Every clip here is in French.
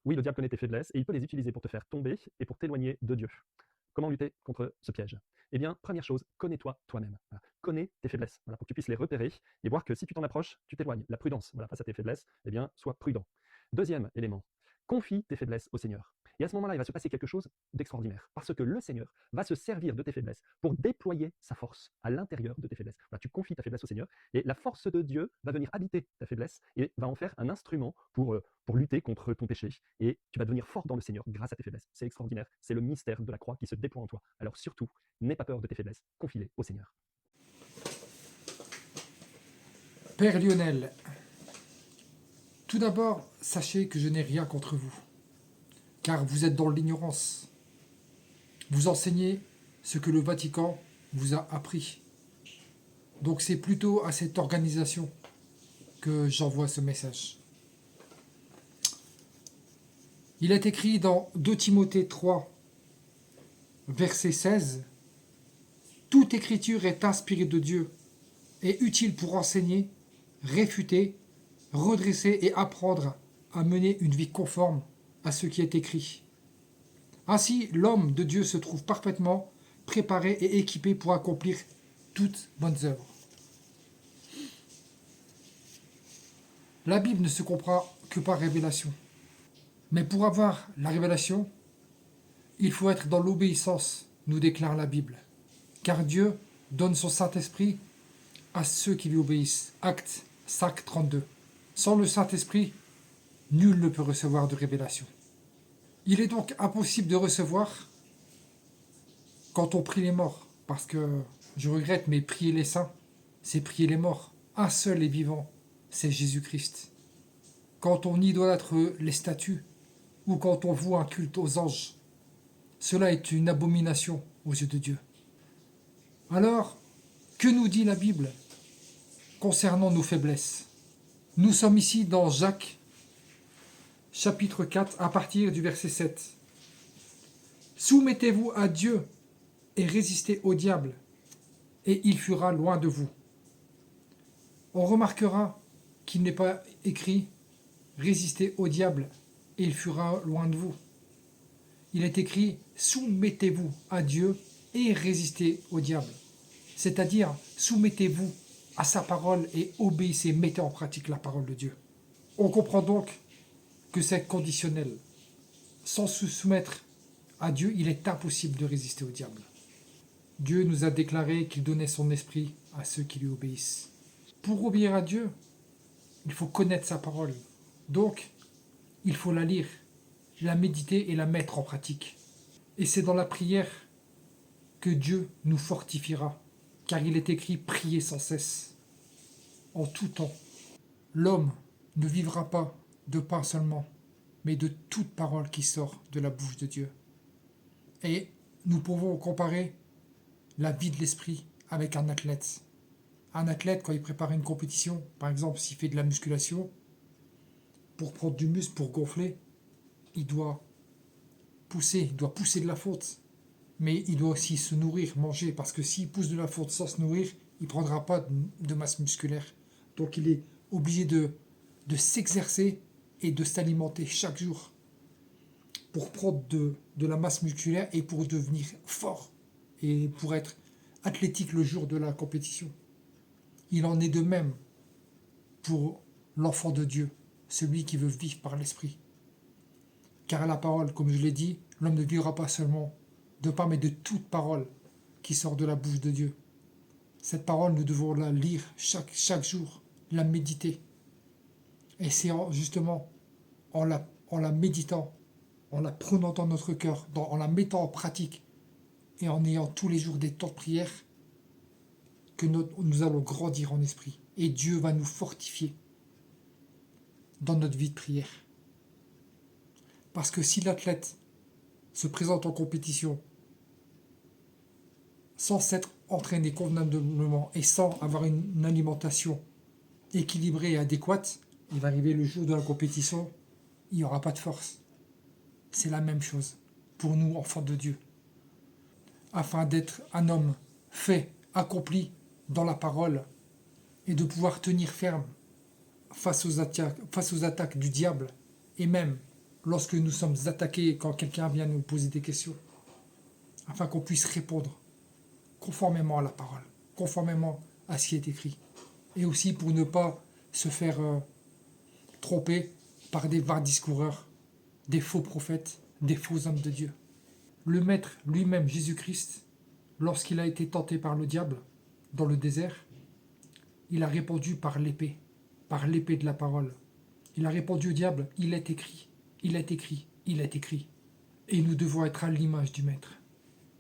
Oui, le diable connaît tes faiblesses et il peut les utiliser pour te faire tomber et pour t'éloigner de Dieu. Comment lutter contre ce piège? Eh bien, première chose, connais-toi toi-même. Voilà. Connais tes faiblesses, voilà, pour que tu puisses les repérer et voir que si tu t'en approches, tu t'éloignes. La prudence, voilà, face à tes faiblesses, eh bien, sois prudent. Deuxième élément, confie tes faiblesses au Seigneur. Et à ce moment-là, il va se passer quelque chose d'extraordinaire, parce que le Seigneur va se servir de tes faiblesses pour déployer sa force à l'intérieur de tes faiblesses. Voilà, tu confies ta faiblesse au Seigneur, et la force de Dieu va venir habiter ta faiblesse et va en faire un instrument pour lutter contre ton péché. Et tu vas devenir fort dans le Seigneur grâce à tes faiblesses. C'est extraordinaire. C'est le mystère de la croix qui se déploie en toi. Alors surtout, n'aie pas peur de tes faiblesses. Confie-les au Seigneur. Père Lionel, tout d'abord, sachez que je n'ai rien contre vous, car vous êtes dans l'ignorance. Vous enseignez ce que le Vatican vous a appris. Donc c'est plutôt à cette organisation que j'envoie ce message. Il est écrit dans 2 Timothée 3, verset 16, « Toute écriture est inspirée de Dieu et utile pour enseigner, réfuter, redresser et apprendre à mener une vie conforme à ce qui est écrit. Ainsi, l'homme de Dieu se trouve parfaitement préparé et équipé pour accomplir toutes bonnes œuvres. » La Bible ne se comprend que par révélation. Mais pour avoir la révélation, il faut être dans l'obéissance, nous déclare la Bible. Car Dieu donne son Saint-Esprit à ceux qui lui obéissent. Acte 5, 32. Sans le Saint-Esprit, nul ne peut recevoir de révélation. Il est donc impossible de recevoir quand on prie les morts. Parce que, je regrette, mais prier les saints, c'est prier les morts. Un seul est vivant, c'est Jésus-Christ. Quand on idolâtre les statues, ou quand on voue un culte aux anges, cela est une abomination aux yeux de Dieu. Alors, que nous dit la Bible concernant nos faiblesses? Nous sommes ici dans Jacques, chapitre 4, à partir du verset 7. Soumettez-vous à Dieu et résistez au diable, et il fuira loin de vous. On remarquera qu'il n'est pas écrit résistez au diable, et il fuira loin de vous. Il est écrit soumettez-vous à Dieu et résistez au diable. C'est-à-dire soumettez-vous à sa parole et obéissez, mettez en pratique la parole de Dieu. On comprend donc que c'est conditionnel. Sans se soumettre à Dieu, il est impossible de résister au diable. Dieu nous a déclaré qu'il donnait son esprit à ceux qui lui obéissent. Pour obéir à Dieu, il faut connaître sa parole. Donc, il faut la lire, la méditer et la mettre en pratique. Et c'est dans la prière que Dieu nous fortifiera, car il est écrit priez sans cesse, en tout temps. L'homme ne vivra pas de pain seulement, mais de toute parole qui sort de la bouche de Dieu. Et nous pouvons comparer la vie de l'esprit avec un athlète. Un athlète, quand il prépare une compétition, par exemple s'il fait de la musculation, pour prendre du muscle, pour gonfler, il doit pousser de la fonte. Mais il doit aussi se nourrir, manger, parce que s'il pousse de la fonte sans se nourrir, il ne prendra pas de masse musculaire. Donc il est obligé de s'exercer et de s'alimenter chaque jour pour prendre de la masse musculaire et pour devenir fort et pour être athlétique le jour de la compétition. Il en est de même pour l'enfant de Dieu, celui qui veut vivre par l'esprit. Car à la parole, comme je l'ai dit, l'homme ne vivra pas seulement de pain, mais de toute parole qui sort de la bouche de Dieu. Cette parole, nous devons la lire chaque jour, la méditer. Et c'est justement en la méditant, en la prenant dans notre cœur, en la mettant en pratique et en ayant tous les jours des temps de prière que nous allons grandir en esprit. Et Dieu va nous fortifier dans notre vie de prière. Parce que si l'athlète se présente en compétition sans s'être entraîné convenablement et sans avoir une alimentation équilibrée et adéquate, il va arriver le jour de la compétition, il n'y aura pas de force. C'est la même chose pour nous, enfants de Dieu. Afin d'être un homme fait, accompli dans la parole et de pouvoir tenir ferme face aux attaques du diable et même lorsque nous sommes attaqués, quand quelqu'un vient nous poser des questions, afin qu'on puisse répondre conformément à la parole, conformément à ce qui est écrit. Et aussi pour ne pas se faire tromper par des vains discoureurs, des faux prophètes, des faux hommes de Dieu. Le Maître lui-même, Jésus-Christ, lorsqu'il a été tenté par le diable dans le désert, il a répondu par l'épée de la parole. Il a répondu au diable, il est écrit, il est écrit, il est écrit. Et nous devons être à l'image du Maître.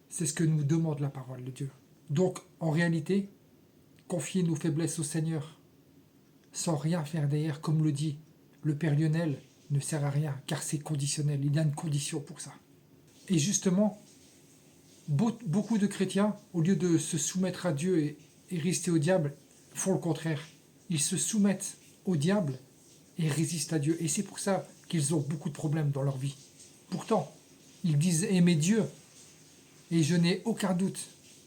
C'est ce que nous demande la parole de Dieu. Donc, en réalité, confier nos faiblesses au Seigneur, sans rien faire derrière, comme le dit le Père Lionel, ne sert à rien, car c'est conditionnel, il y a une condition pour ça. Et justement, beaucoup de chrétiens, au lieu de se soumettre à Dieu et résister au diable, font le contraire. Ils se soumettent au diable et résistent à Dieu. Et c'est pour ça qu'ils ont beaucoup de problèmes dans leur vie. Pourtant, ils disent aimer Dieu, et je n'ai aucun doute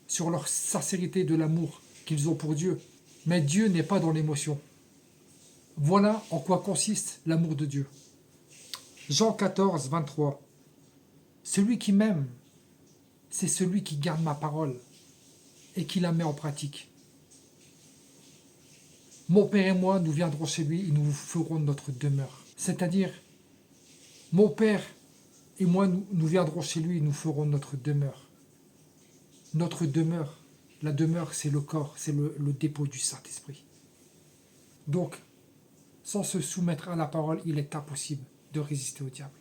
sur leur sincérité de l'amour qu'ils ont pour Dieu. Mais Dieu n'est pas dans l'émotion. Voilà en quoi consiste l'amour de Dieu. Jean 14, 23. Celui qui m'aime, c'est celui qui garde ma parole et qui la met en pratique. Mon Père et moi, nous viendrons chez lui et nous ferons notre demeure. C'est-à-dire, mon Père et moi, nous viendrons chez lui et nous ferons notre demeure. Notre demeure, la demeure, c'est le corps, c'est le dépôt du Saint-Esprit. Donc, sans se soumettre à la parole, il est impossible de résister au diable.